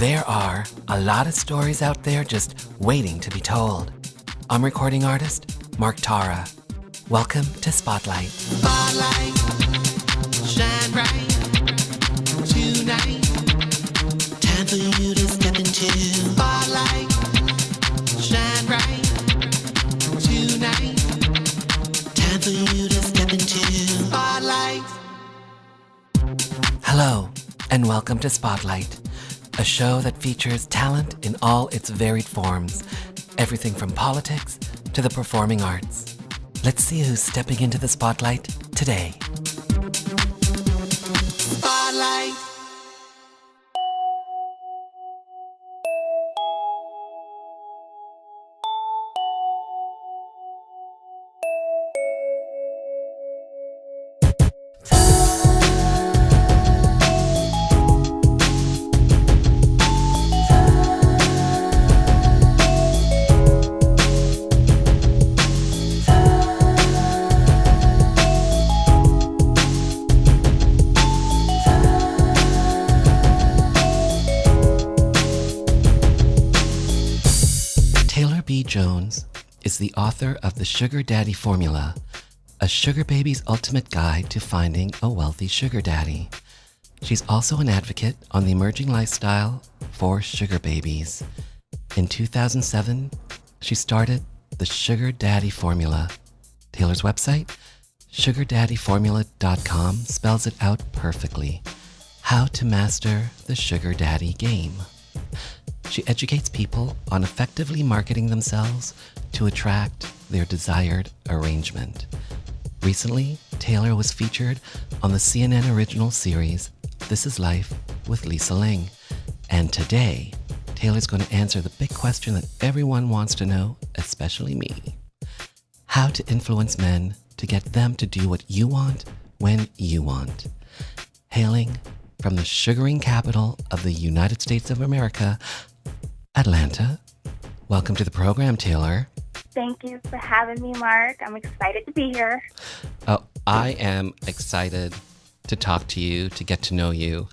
There are a lot of stories out there just waiting to be told. I'm recording artist Mark Tara. Welcome to Spotlight. Spotlight, shine bright tonight. Time for you to step into spotlight, shine bright tonight. Time for you to step into spotlight. Hello, and welcome to Spotlight, a show that features talent in all its varied forms, everything from politics to the performing arts. Let's see who's stepping into the spotlight today. Spotlight. Taylor B. Jones is the author of The Sugar Daddy Formula, a sugar baby's ultimate guide to finding a wealthy sugar daddy. She's also an advocate on the emerging lifestyle for sugar babies. In 2007, she started The Sugar Daddy Formula. Taylor's website, sugardaddyformula.com, spells it out perfectly. How to master the sugar daddy game. She educates people on effectively marketing themselves to attract their desired arrangement. Recently, Taylor was featured on the CNN original series, This Is Life with Lisa Ling. And today, Taylor's going to answer the big question that everyone wants to know, especially me. How to influence men to get them to do what you want when you want. Hailing from the sugaring capital of the United States of America, Atlanta. Welcome to the program, Taylor. Thank you for having me, Mark. I'm excited to be here. Oh, I am excited to talk to you, to get to know you.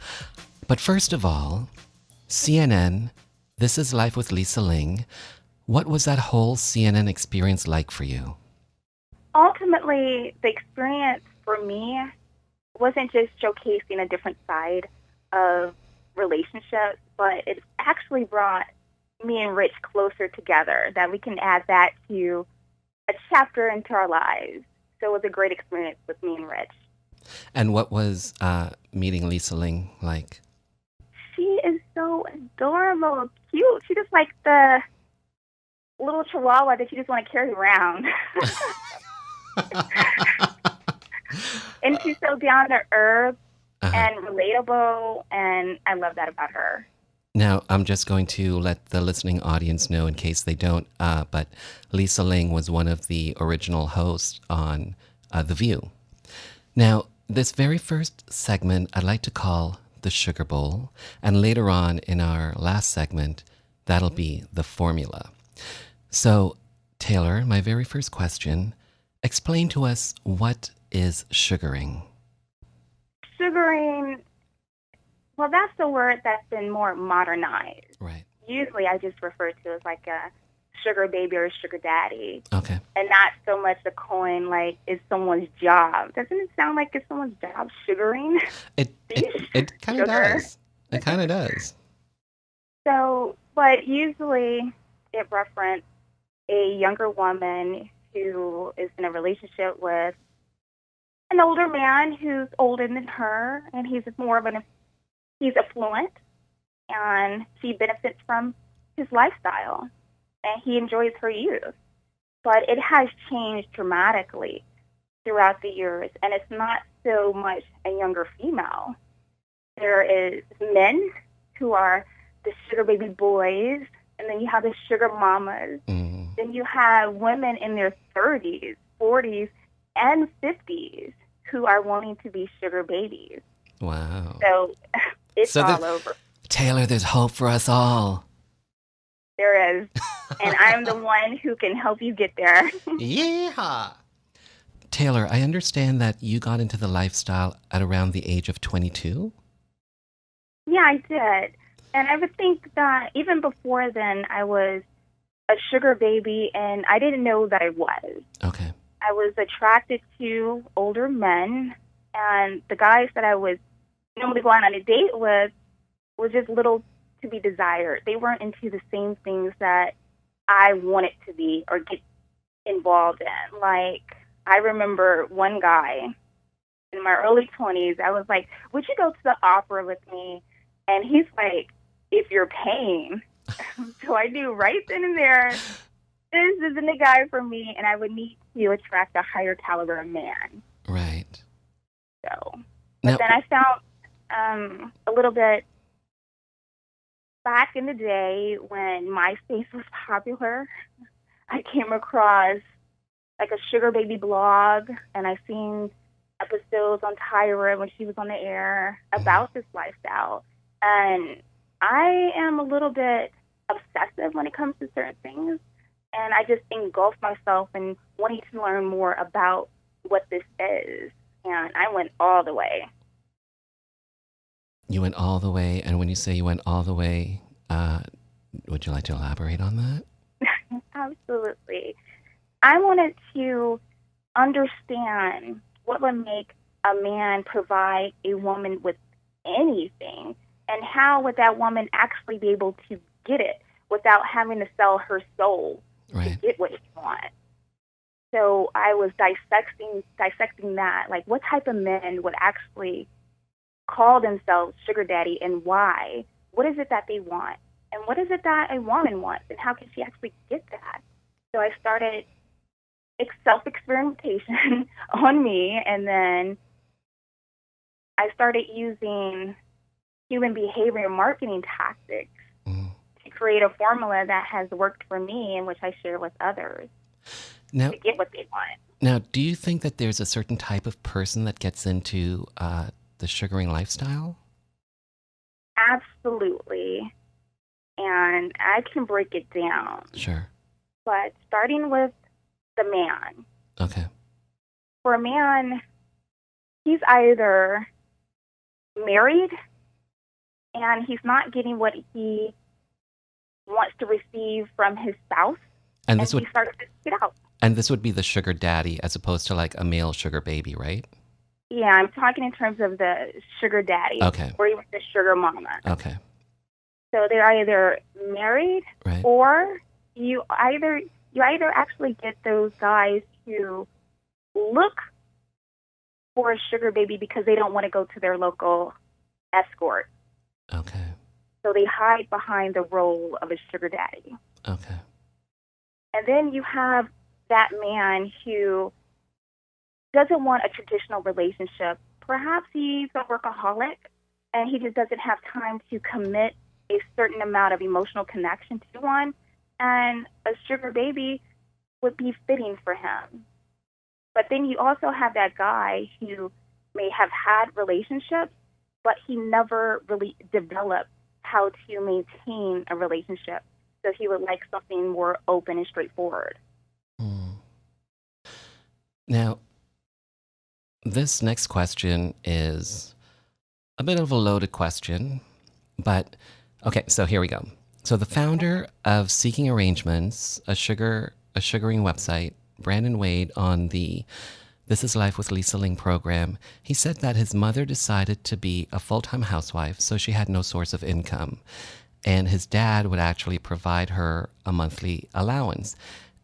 But first of all, CNN, This Is Life with Lisa Ling. What was that whole CNN experience like for you? Ultimately, the experience for me wasn't just showcasing a different side of relationships, but it actually brought me and Rich closer together, that we can add that to a chapter into our lives. So it was a great experience with me and Rich. And what was meeting Lisa Ling like? She is so adorable, cute. She's just like the little chihuahua that you just want to carry around. And she's so down to earth and relatable, and I love that about her. Now, I'm just going to let the listening audience know in case they don't, but Lisa Ling was one of the original hosts on The View. Now, this very first segment I'd like to call the Sugar Bowl, and later on in our last segment, that'll be the formula. So, Taylor, my very first question, explain to us, what is sugaring? Sugaring, well, that's the word that's been more modernized. Right. Usually I just refer to it as like a sugar baby or a sugar daddy. Okay. And not so much the coin like it's someone's job. Doesn't it sound like it's someone's job, sugaring? It kind of does. It kind of does. So, but usually it references a younger woman who is in a relationship with an older man who's older than her, and he's affluent, and she benefits from his lifestyle, and he enjoys her youth. But it has changed dramatically throughout the years, and it's not so much a younger female. There is men who are the sugar baby boys, and then you have the sugar mamas. Then you have women in their 30s, 40s, and 50s who are wanting to be sugar babies. Wow. So it's all over. Taylor, there's hope for us all. There is. And I'm the one who can help you get there. Yeah. Taylor, I understand that you got into the lifestyle at around the age of 22? Yeah, I did. And I would think that even before then, I was a sugar baby, and I didn't know that I was. Okay. I was attracted to older men, and the guys that I was normally going on a date with were just little to be desired. They weren't into the same things that I wanted to be or get involved in. Like, I remember one guy in my early 20s, I was like, would you go to the opera with me? And he's like, if you're paying. So I knew right then and there, this isn't the guy for me, and I would need to attract a higher caliber of man. Right. So, Now, but then I found a little bit back in the day when MySpace was popular, I came across like a sugar baby blog, and I seen episodes on Tyra when she was on the air about this lifestyle. And I am a little bit obsessive when it comes to certain things, and I just engulfed myself in wanting to learn more about what this is, and I went all the way. you went all the way, and when you say you went all the way, would you like to elaborate on that? Absolutely. I wanted to understand what would make a man provide a woman with anything, and how would that woman actually be able to get it without having to sell her soul to get what she wants. So I was dissecting that, like what type of men would actually call themselves sugar daddy and why? What is it that they want? And what is it that a woman wants, and how can she actually get that? So I started self-experimentation on me, and then I started using human behavior marketing tactics to create a formula that has worked for me and which I share with others Now, to get what they want. Now, do you think that there's a certain type of person that gets into the sugaring lifestyle? Absolutely. And I can break it down. Sure. But starting with the man. Okay. For a man, he's either married and he's not getting what he wants to receive from his spouse, and he starts to get out. And this would be the sugar daddy as opposed to like a male sugar baby, right? Yeah, I'm talking in terms of the sugar daddy, okay, or even the sugar mama. Okay. So they're either married, right, or you either actually get those guys who look for a sugar baby because they don't want to go to their local escort. Okay. So they hide behind the role of a sugar daddy. Okay. And then you have that man who doesn't want a traditional relationship. Perhaps he's a workaholic and he just doesn't have time to commit a certain amount of emotional connection to one. And a sugar baby would be fitting for him. But then you also have that guy who may have had relationships, but he never really developed how to maintain a relationship. So he would like something more open and straightforward. Now, this next question is a bit of a loaded question, but okay, so here we go. So the founder of Seeking Arrangements, a sugaring website, Brandon Wade, on the This Is Life with Lisa Ling program, he said that his mother decided to be a full-time housewife, so she had no source of income. And his dad would actually provide her a monthly allowance.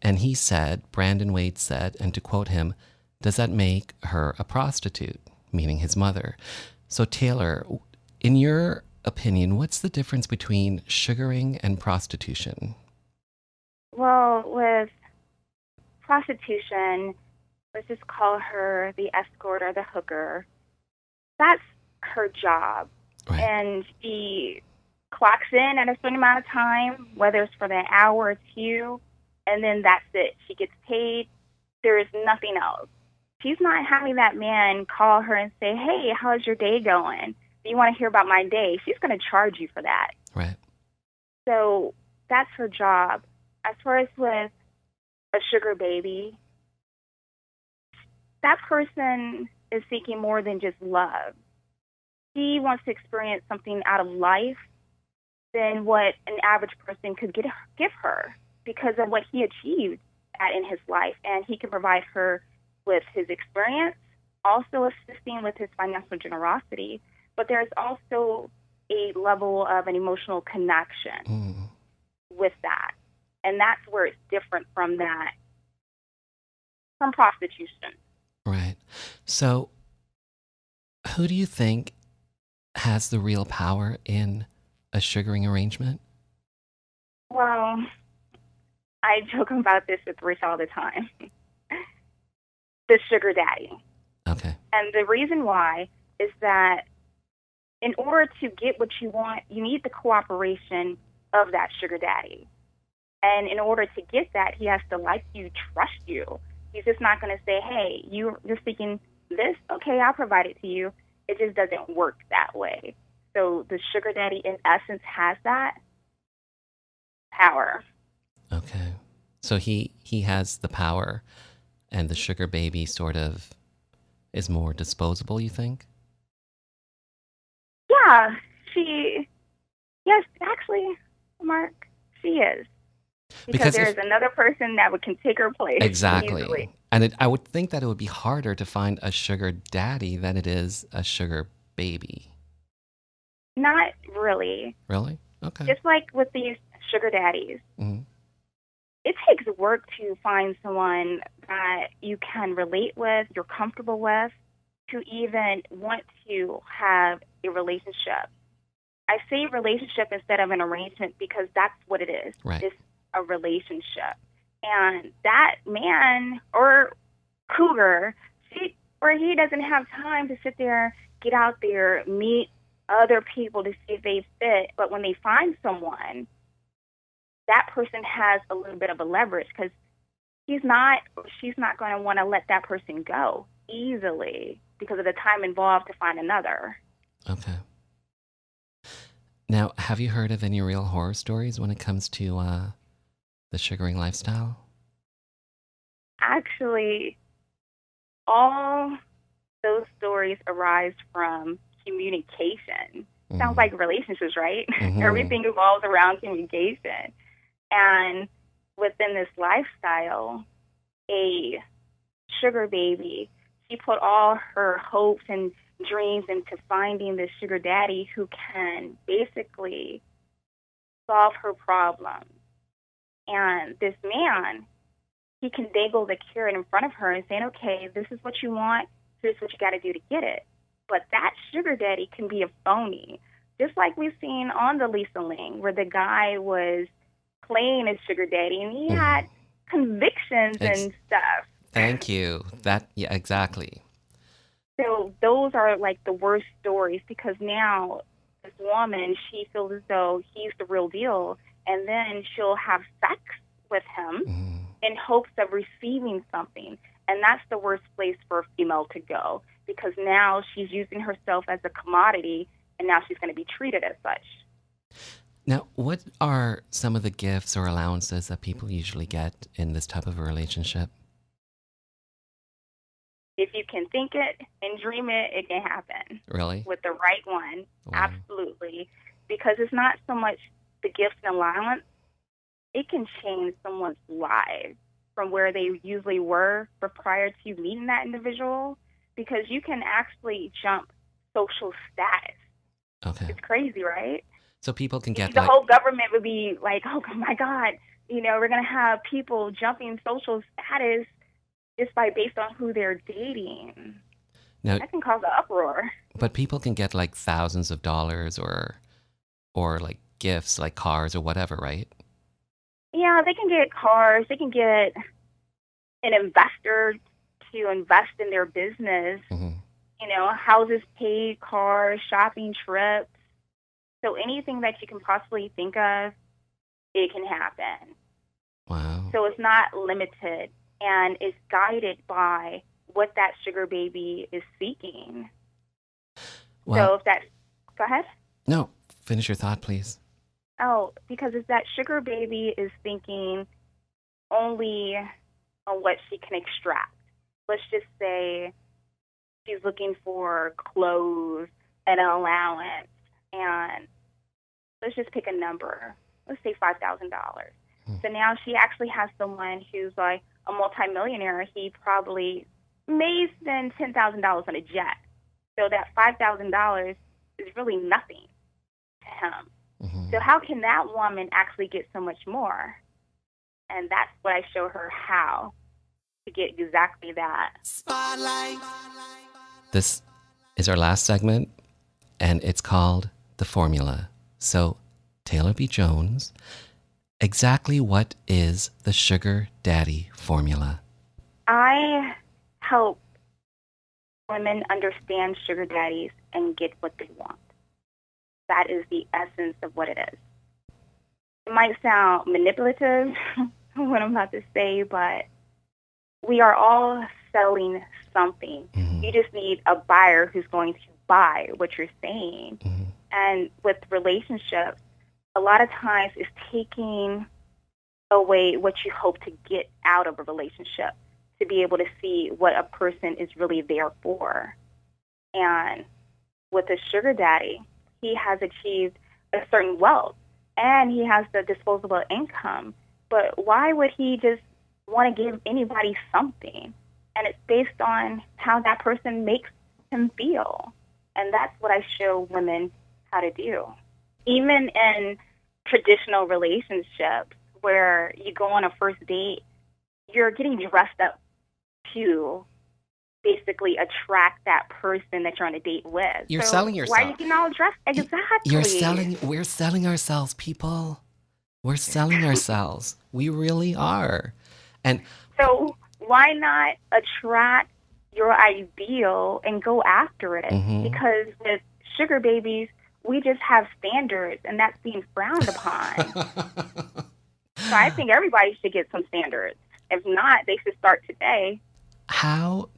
And he said, Brandon Wade said, and to quote him, "Does that make her a prostitute?" Meaning his mother. So Taylor, in your opinion, what's the difference between sugaring and prostitution? Well, with prostitution, let's just call her the escort or the hooker. That's her job. Right. And she clocks in at a certain amount of time, whether it's for an hour or two, and then that's it. She gets paid. There is nothing else. She's not having that man call her and say, "Hey, how's your day going? Do you want to hear about my day?" She's going to charge you for that. Right. So that's her job. As far as with a sugar baby, that person is seeking more than just love. She wants to experience something out of life than what an average person could give her because of what he achieved in his life. And he can provide her with his experience, also assisting with his financial generosity. But there's also a level of an emotional connection with that. And that's where it's different from prostitution. Right. So who do you think has the real power in a sugaring arrangement? Well, I joke about this with Rich all the time. The sugar daddy. Okay. And the reason why is that in order to get what you want, you need the cooperation of that sugar daddy. And in order to get that, he has to like you, trust you. He's just not going to say, hey, you're seeking this? Okay, I'll provide it to you. It just doesn't work that way. So the sugar daddy, in essence, has that power. Okay. So he has the power, and the sugar baby sort of is more disposable, you think? Yeah, yes, actually, Mark, she is. Because there's another person that can take her place. Exactly. Easily. And I would think that it would be harder to find a sugar daddy than it is a sugar baby. Not really. Really? Okay. Just like with these sugar daddies, it takes work to find someone that you can relate with, you're comfortable with, to even want to have a relationship. I say relationship instead of an arrangement because that's what it is. Right. It's a relationship. And that man or cougar, he doesn't have time to sit there, get out there, meet other people to see if they fit. But when they find someone, that person has a little bit of a leverage because she's not going to want to let that person go easily because of the time involved to find another. Okay. Now, have you heard of any real horror stories when it comes to the sugaring lifestyle? Actually, all those stories arise from communication. Sounds like relationships, right? Everything revolves around communication. And within this lifestyle, a sugar baby, she put all her hopes and dreams into finding this sugar daddy who can basically solve her problems. And this man, he can dangle the carrot in front of her and saying, okay, this is what you want, here's what you got to do to get it. But that sugar daddy can be a phony, just like we've seen on the Lisa Ling, where the guy was playing as sugar daddy and he had convictions and stuff. Thank you. Yeah, exactly. So those are like the worst stories because now this woman, she feels as though he's the real deal, and then she'll have sex with him in hopes of receiving something. And that's the worst place for a female to go because now she's using herself as a commodity and now she's going to be treated as such. Now, what are some of the gifts or allowances that people usually get in this type of a relationship? If you can think it and dream it, it can happen. Really? With the right one. Wow. Absolutely. Because it's not so much the gifts and allowance. It can change someone's life from where they usually were prior to meeting that individual because you can actually jump social status. Okay. It's crazy, right? So people can get the whole government would be like, oh my God, we're going to have people jumping social status just based on who they're dating. Now, that can cause an uproar. But people can get like thousands of dollars or like gifts like cars or whatever, right? Yeah, they can get cars. They can get an investor to invest in their business. Houses paid, cars, shopping trips. So anything that you can possibly think of, it can happen. Wow. So it's not limited, and it's guided by what that sugar baby is seeking. Well, So go ahead. No, finish your thought, please. Oh, because if that sugar baby is thinking only on what she can extract, let's just say she's looking for clothes and an allowance, and let's just pick a number. Let's say $5,000. So now she actually has someone who's like a multimillionaire. He probably may spend $10,000 on a jet. So that $5,000 is really nothing to him. So how can that woman actually get so much more? And that's what I show her, how to get exactly that. Spotlight. This is our last segment, and it's called The Formula. So, Taylor B. Jones, exactly what is the sugar daddy formula? I help women understand sugar daddies and get what they want. That is the essence of what it is. It might sound manipulative, what I'm about to say, but we are all selling something. You just need a buyer who's going to buy what you're saying. And with relationships, a lot of times it's taking away what you hope to get out of a relationship to be able to see what a person is really there for. And with a sugar daddy, he has achieved a certain wealth and he has the disposable income. But why would he just want to give anybody something? And it's based on how that person makes him feel. And that's what I show women how to do. Even in traditional relationships where you go on a first date, you're getting dressed up to basically attract that person that you're on a date with. You're selling yourself. Why are you getting all dressed? Exactly. We're selling ourselves, people. We're selling ourselves. We really are. And so why not attract your ideal and go after it? Because with sugar babies, we just have standards, and that's being frowned upon. So I think everybody should get some standards. If not, they should start today. How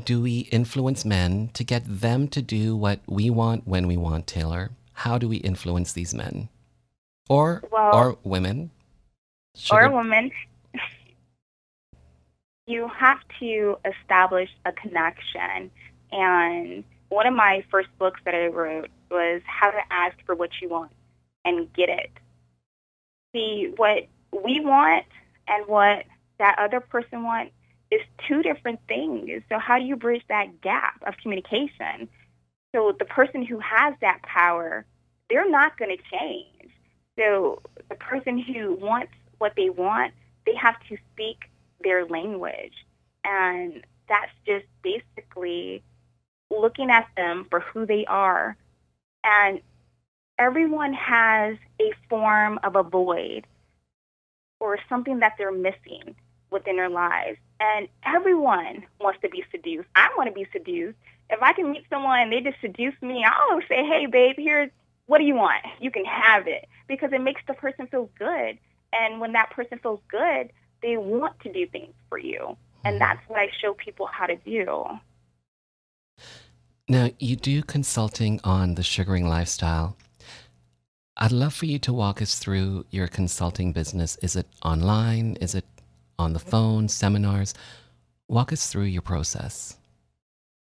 do we influence men to get them to do what we want when we want, Taylor? How do we influence these men? Or women? Or women. You have to establish a connection. And one of my first books that I wrote was How to Ask for What You Want and Get It. See, what we want and what that other person wants is two different things. So how do you bridge that gap of communication? So the person who has that power, they're not going to change. So the person who wants what they want, they have to speak their language. And that's just basically looking at them for who they are. And everyone has a form of a void or something that they're missing within their lives. And everyone wants to be seduced. I want to be seduced. If I can meet someone and they just seduce me, I'll say, hey, babe, what do you want? You can have it. Because it makes the person feel good. And when that person feels good, they want to do things for you. And that's what I show people how to do. Now, you do consulting on the sugaring lifestyle. I'd love for you to walk us through your consulting business. Is it online? Is it on the phone, seminars? Walk us through your process.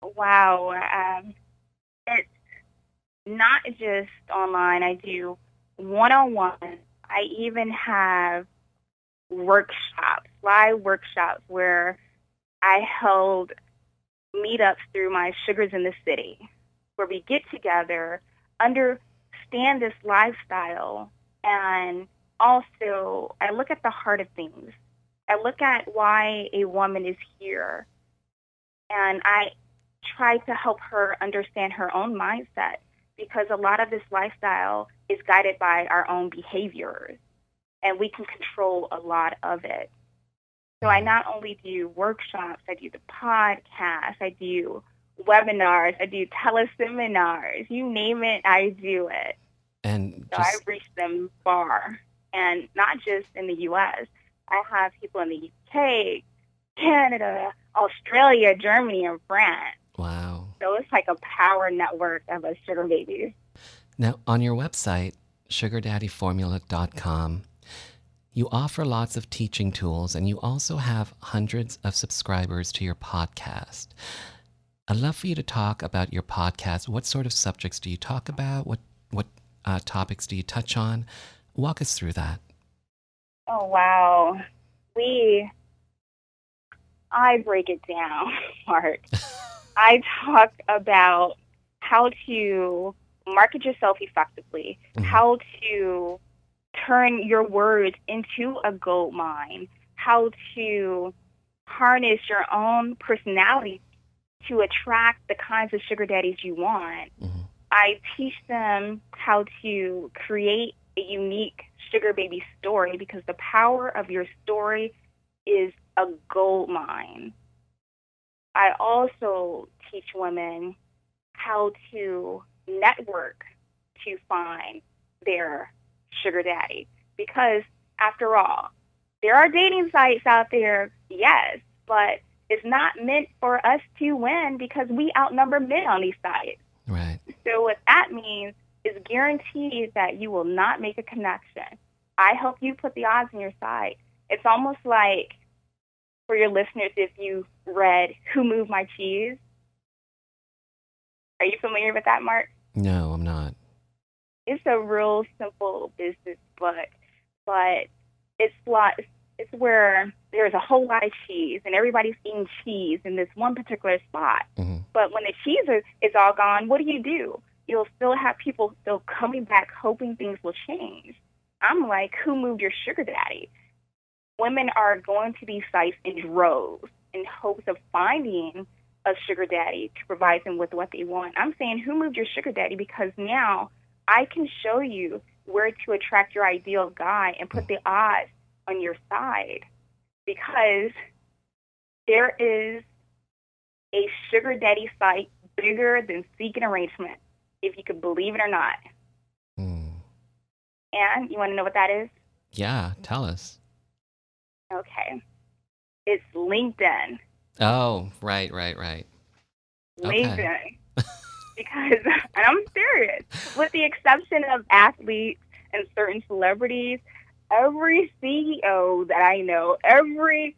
Wow. It's not just online. I do one-on-one. I even have workshops, live workshops where I held meetups through my Sugars in the City, where we get together, understand this lifestyle, and also I look at the heart of things. I look at why a woman is here, and I try to help her understand her own mindset, because a lot of this lifestyle is guided by our own behaviors, and we can control a lot of it. So I not only do workshops, I do the podcast, I do webinars, I do teleseminars, you name it, I do it. And so I've reached them far, and not just in the U.S. I have people in the UK, Canada, Australia, Germany, and France. Wow. So it's like a power network of us sugar babies. Now, on your website, sugardaddyformula.com, you offer lots of teaching tools, and you also have hundreds of subscribers to your podcast. I'd love for you to talk about your podcast. What sort of subjects do you talk about? What topics do you touch on? Walk us through that. Oh, wow. I break it down, Mark. I talk about how to market yourself effectively, how to turn your words into a gold mine, how to harness your own personality to attract the kinds of sugar daddies you want. I teach them how to create a unique sugar baby story, because the power of your story is a gold mine. I also teach women how to network to find their sugar daddy, because after all, there are dating sites out there, yes, but it's not meant for us to win because we outnumber men on these sites. Right. So what that means is guaranteed that you will not make a connection. I help you put the odds on your side. It's almost like, for your listeners, if you read Who Moved My Cheese. Are you familiar with that, Mark? No, I'm not. It's a real simple business book, but it's where there's a whole lot of cheese and everybody's eating cheese in this one particular spot. But when the cheese is all gone, what do? You'll still have people still coming back hoping things will change. I'm like, who moved your sugar daddy? Women are going to these sites in droves in hopes of finding a sugar daddy to provide them with what they want. I'm saying, who moved your sugar daddy? Because now I can show you where to attract your ideal guy and put the odds on your side. Because there is a sugar daddy site bigger than Seek an Arrangement, if you could believe it or not. And you want to know what that is? Yeah, tell us. Okay. It's LinkedIn. Oh, right. LinkedIn. Okay. Because, and I'm serious, with the exception of athletes and certain celebrities, every CEO that I know, every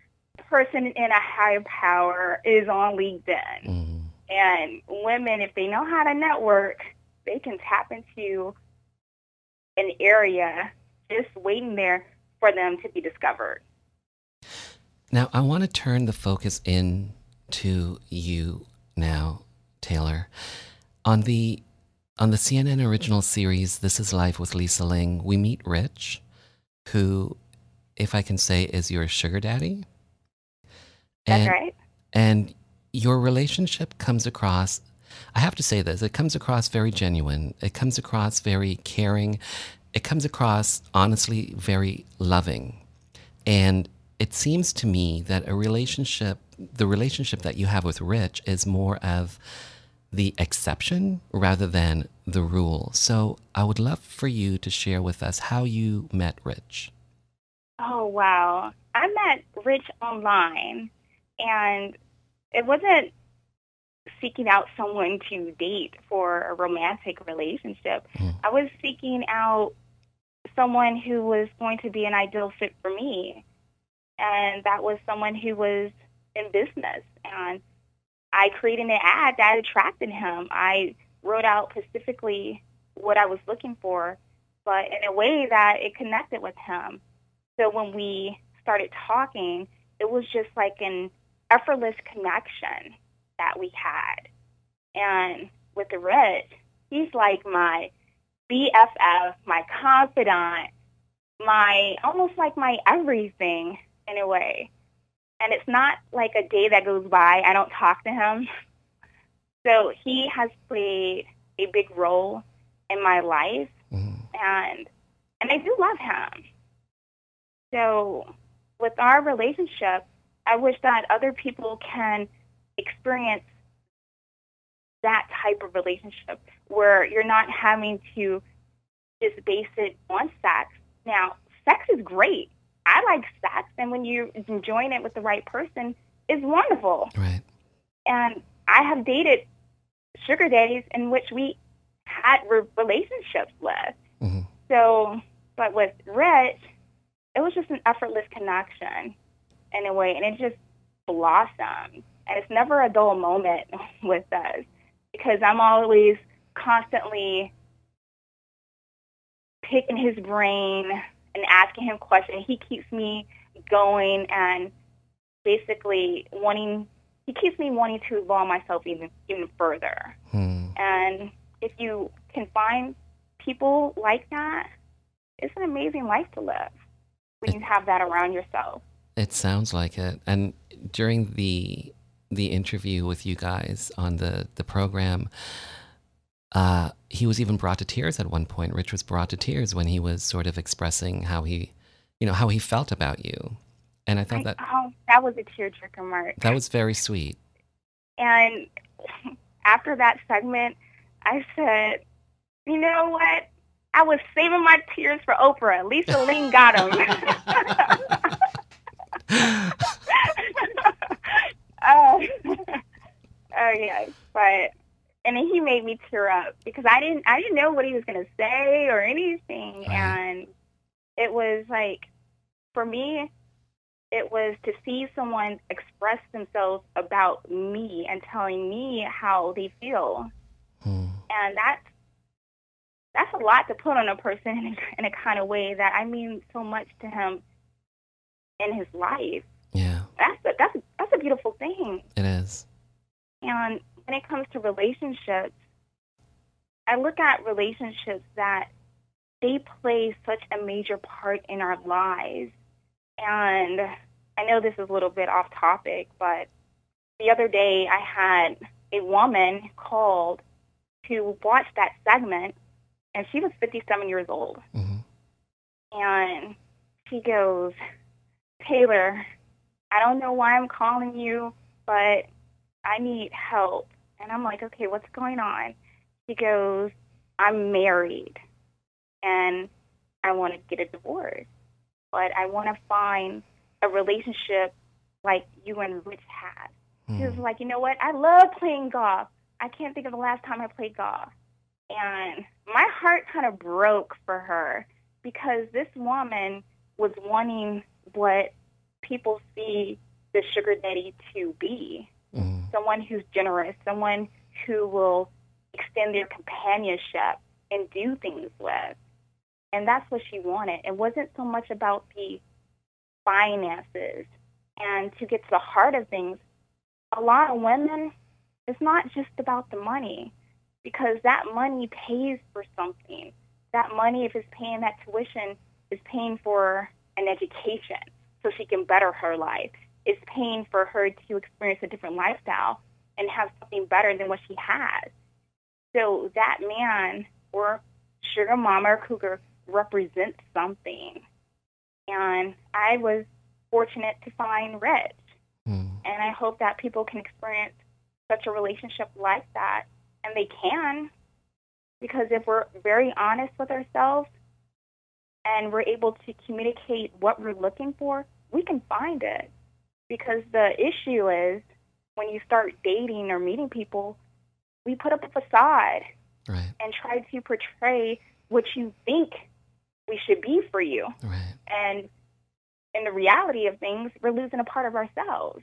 person in a higher power is on LinkedIn. And women, if they know how to network, they can tap into an area just waiting there for them to be discovered. Now, I want to turn the focus in to you now, Taylor. On the CNN original series, This Is Life with Lisa Ling, we meet Rich, who, if I can say, is your sugar daddy. That's right. And your relationship comes across, I have to say this, it comes across very genuine. It comes across very caring. It comes across, honestly, very loving. And it seems to me that the relationship that you have with Rich is more of the exception rather than the rule. So I would love for you to share with us how you met Rich. Oh, wow. I met Rich online, and it wasn't seeking out someone to date for a romantic relationship. I was seeking out someone who was going to be an ideal fit for me. And that was someone who was in business. And I created an ad that attracted him. I wrote out specifically what I was looking for, but in a way that it connected with him. So when we started talking, it was just like an effortless connection that we had. And with the Rich, he's like my BFF, my confidant, almost like my everything in a way. And it's not like a day that goes by I don't talk to him. So he has played a big role in my life, and I do love him. So with our relationship, I wish that other people can experience that type of relationship where you're not having to just base it on sex. Now, sex is great. I like sex, and when you're enjoying it with the right person, it's wonderful. Right. And I have dated sugar daddies in which we had relationships with. So, but with Rich, it was just an effortless connection in a way, and it just blossomed. And it's never a dull moment with us because I'm always constantly picking his brain and asking him questions. He keeps me going and basically he keeps me wanting to evolve myself even further. And if you can find people like that, it's an amazing life to live when you have that around yourself. It sounds like it. And during the interview with you guys on the program, he was even brought to tears at one point. Rich was brought to tears when he was sort of expressing how he felt about you. And I thought that was a tearjerker, Mark. That was very sweet. And after that segment, I said, you know what? I was saving my tears for Oprah. Lisa Ling got him. Oh yeah, but and then he made me tear up because I didn't know what he was gonna say or anything, and it was like, for me, it was to see someone express themselves about me and telling me how they feel, and that's a lot to put on a person in a kind of way that I mean so much to him in his life. Yeah, that's a beautiful thing. It is. And when it comes to relationships, I look at relationships that they play such a major part in our lives. And I know this is a little bit off topic, but the other day I had a woman called to watch that segment, and she was 57 years old. And she goes, Taylor, I don't know why I'm calling you, but I need help. And I'm like, okay, what's going on? She goes, I'm married, and I want to get a divorce, but I want to find a relationship like you and Rich had. She was like, you know what? I love playing golf. I can't think of the last time I played golf. And my heart kind of broke for her because this woman was wanting what people see the sugar daddy to be. Someone who's generous, someone who will extend their companionship and do things with. And that's what she wanted. It wasn't so much about the finances. And to get to the heart of things, a lot of women, it's not just about the money, because that money pays for something. That money, if it's paying that tuition, is paying for an education so she can better her life. It's paying for her to experience a different lifestyle and have something better than what she has. So that man or sugar mama or cougar represents something. And I was fortunate to find Rich. And I hope that people can experience such a relationship like that. And they can, because if we're very honest with ourselves and we're able to communicate what we're looking for, we can find it. Because the issue is, when you start dating or meeting people, we put up a facade and try to portray what you think we should be for you. And in the reality of things, we're losing a part of ourselves.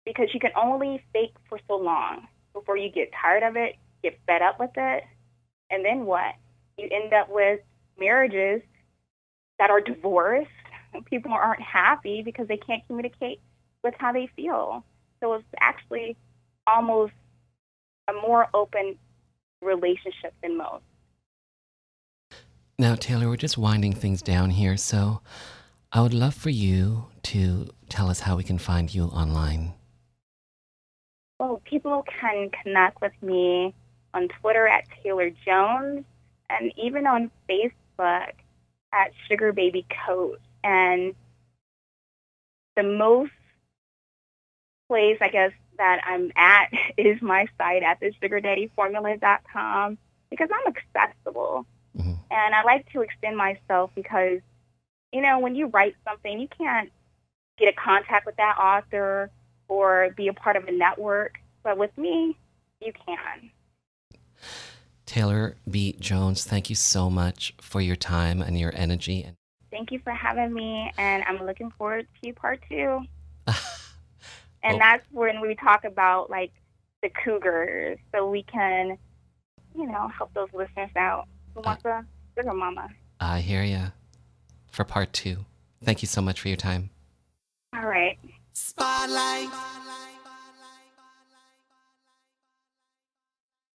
Because you can only fake for so long before you get tired of it, get fed up with it, and then what? You end up with marriages that are divorced, and people aren't happy because they can't communicate with how they feel. So it's actually almost a more open relationship than most. Now, Taylor, we're just winding things down here, so I would love for you to tell us how we can find you online. Well, people can connect with me on Twitter at Taylor Jones, and even on Facebook at Sugar Baby Coach. And the most place, I guess, that I'm at is my site at thesugardaddyformula.com, because I'm accessible. And I like to extend myself because, you know, when you write something, you can't get a contact with that author or be a part of a network. But with me, you can. Taylor B. Jones, thank you so much for your time and your energy. Thank you for having me, and I'm looking forward to part 2. And that's when we talk about, like, the cougars, so we can, you know, help those listeners out who want to sugar mama. I hear ya. For part 2. Thank you so much for your time. All right. Spotlight.